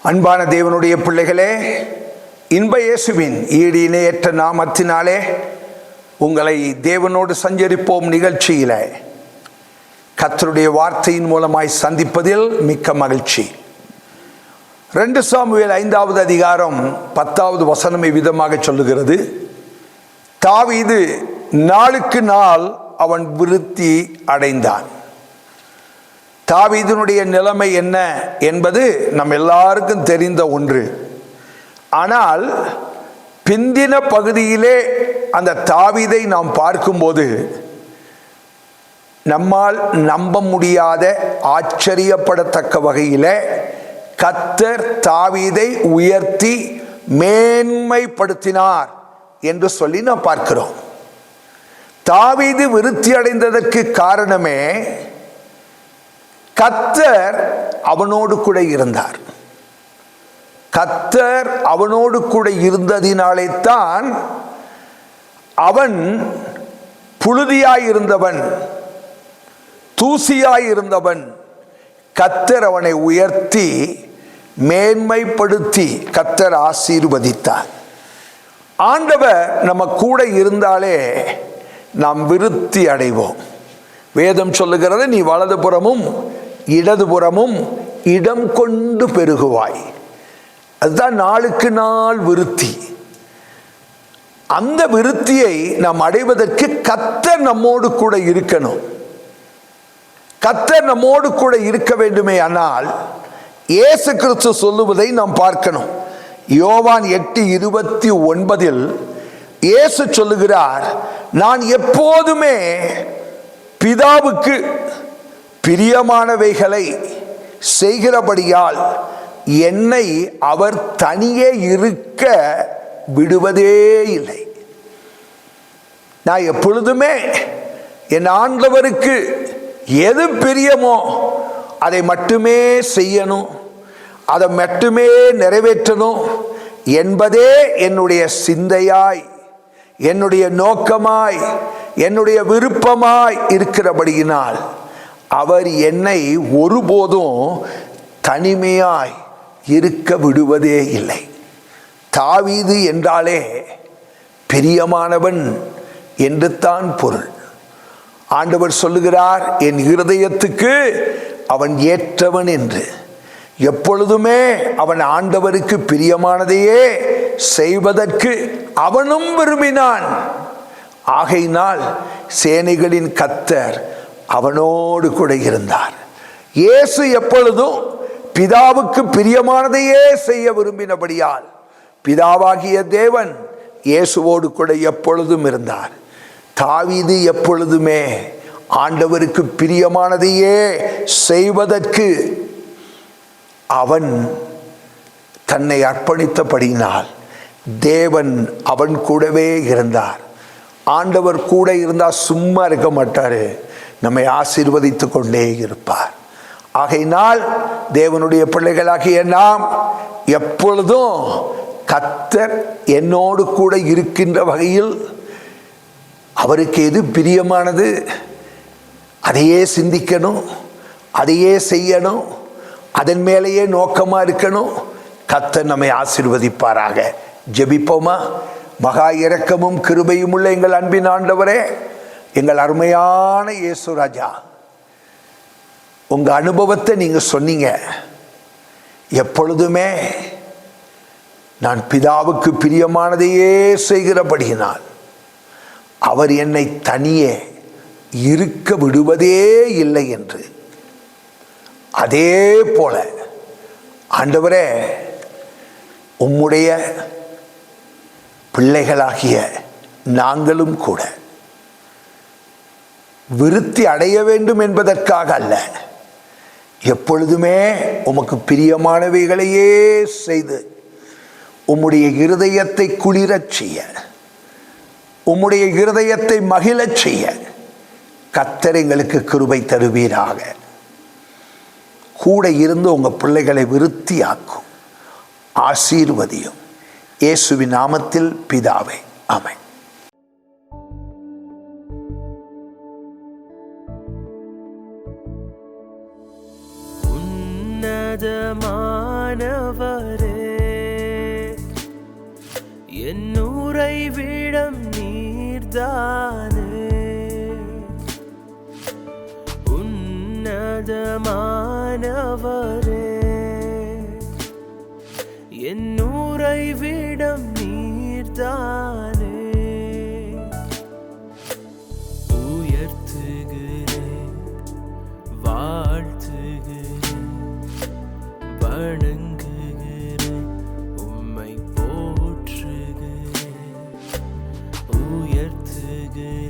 அன்பான தேவனுடைய பிள்ளைகளே, இன்ப இயேசுவின் ஈடு இணையற்ற நாமத்தினாலே உங்களை தேவனோடு சஞ்சரிப்போம் நிகழ்ச்சியில கர்த்தருடைய வார்த்தையின் மூலமாய் சந்திப்பதில் மிக்க மகிழ்ச்சி. 2 சாமுவேல் 5வது அதிகாரம் 10வது வசனம் விதமாக சொல்லுகிறது, தாவீது நாளுக்கு நாள் அவன் விருத்தி அடைந்தான். தாவீதினுடைய நிலைமை என்ன என்பது நம் எல்லாருக்கும் தெரிந்த ஒன்று. ஆனால் பிந்தின பகுதியிலே அந்த தாவீதை நாம் பார்க்கும்போது நம்மால் நம்ப முடியாத ஆச்சரியப்படத்தக்க வகையில் கர்த்தர் தாவீதை உயர்த்தி மேன்மைப்படுத்தினார் என்று சொல்லி நாம் பார்க்கிறோம். தாவீது விருத்தி அடைந்ததற்கு காரணமே கர்த்தர் அவனோடு கூட இருந்தார். கர்த்தர் அவனோடு கூட இருந்ததினாலே தான் அவன் புழுதியாயிருந்தவன், தூசியாயிருந்தவன். கர்த்தர் அவனை உயர்த்தி மேன்மைப்படுத்தி கர்த்தர் ஆசீர்வதித்தார். ஆண்டவர் நம்ம கூட இருந்தாலே நாம் விருத்தி அடைவோம். வேதம் சொல்லுகிறது, நீ வலதுபுறமும் இடதுபுறமும் இடம் கொண்டு பெருகுவாய். அதுதான் நாளுக்கு நாள் விருத்தி. அந்த விருத்தியை நாம் அடைவதற்கு கர்த்தர் நம்மோடு கூட இருக்கணும். கர்த்தர் நம்மோடு கூட இருக்க வேண்டுமே. ஆனால் இயேசு கிறிஸ்து சொல்லுவதை நாம் பார்க்கணும். யோவான் 8:29 இயேசு சொல்லுகிறார், நான் எப்போதுமே பிதாவுக்கு பிரியமானவைகளை செய்கிறபடியால் என்னை அவர் தனியே இருக்க விடுவதே இல்லை. நான் எப்பொழுதுமே என் ஆண்டவருக்கு எது பிரியமோ அதை மட்டுமே செய்யணும், அதை மட்டுமே நிறைவேற்றணும் என்பதே என்னுடைய சிந்தையாய், என்னுடைய நோக்கமாய், என்னுடைய விருப்பமாய் இருக்கிறபடியினால் அவர் என்னை ஒருபோதும் தனிமையாய் இருக்க விடுவதே இல்லை. தாவீது என்றாலே பிரியமானவன் என்று தான் பொருள். ஆண்டவர் சொல்லுகிறார், என் இருதயத்துக்கு அவன் ஏற்றவன் என்று. எப்பொழுதுமே அவன் ஆண்டவருக்கு பிரியமானதையே செய்வதற்கு அவனும் விரும்பினான். ஆகையினால் சேனைகளின் கர்த்தர் அவனோடு கூட இருந்தார். இயேசு எப்பொழுதும் பிதாவுக்கு பிரியமானதையே செய்ய விரும்பினபடியால் பிதாவாகிய தேவன் இயேசுவோடு கூட எப்பொழுதும் இருந்தார். தாவீது எப்பொழுதுமே ஆண்டவருக்கு பிரியமானதையே செய்வதற்கு அவன் தன்னை அர்ப்பணித்தபடியினால் தேவன் அவன் கூடவே இருந்தார். ஆண்டவர் கூட இருந்தால் சும்மா இருக்க மாட்டார், நம்மை ஆசீர்வதித்து கொண்டே இருப்பார். ஆகையினால் தேவனுடைய பிள்ளைகளாகிய நாம் எப்பொழுதும் கர்த்தர் என்னோடு கூட இருக்கின்ற வகையில் அவருக்கு எது பிரியமானது அதையே சிந்திக்கணும், அதையே செய்யணும், அதன் மேலேயே நோக்கமாக இருக்கணும். கர்த்தர் நம்மை ஆசீர்வதிப்பாராக. ஜெபிப்போமா? மகா இரக்கமும் கிருபையும் உள்ள எங்கள் அன்பின் ஆண்டவரே, எங்கள் அருமையான இயேசு ராஜா, உங்கள் அனுபவத்தை நீங்கள் சொன்னீங்க. எப்பொழுதுமே நான் பிதாவுக்கு பிரியமானதையே செய்கிறபடியினால் அவர் என்னை தனியே இருக்க விடுவதே இல்லை என்று. அதே போல ஆண்டவரே, உம்முடைய பிள்ளைகளாகிய நாங்களும் கூட விருத்தி அடைய வேண்டும் என்பதற்காக அல்ல, எப்பொழுதுமே உமக்கு பிரியமானவைகளையே செய்து உம்முடைய இருதயத்தை குளிரச் செய்ய, உம்முடைய இருதயத்தை மகிழச் செய்ய கர்த்தர் எங்களுக்கு கிருபை தருவீராக. கூட இருந்து உங்கள் பிள்ளைகளை விருத்தியாக்கும், ஆசீர்வதியும். இயேசுவின் நாமத்தில் பிதாவே, ஆமென். உன்ன என் உறைவிடம் நீர்தானே. உன்னதமானவரே, என் உறைவிடம் நீர்தானே. உயர்த்துகிறேன், வாழ்த்துகிறேன், வணங்குகிறேன், உம்மை போற்றுகிறேன். உயர்த்துகிறேன்,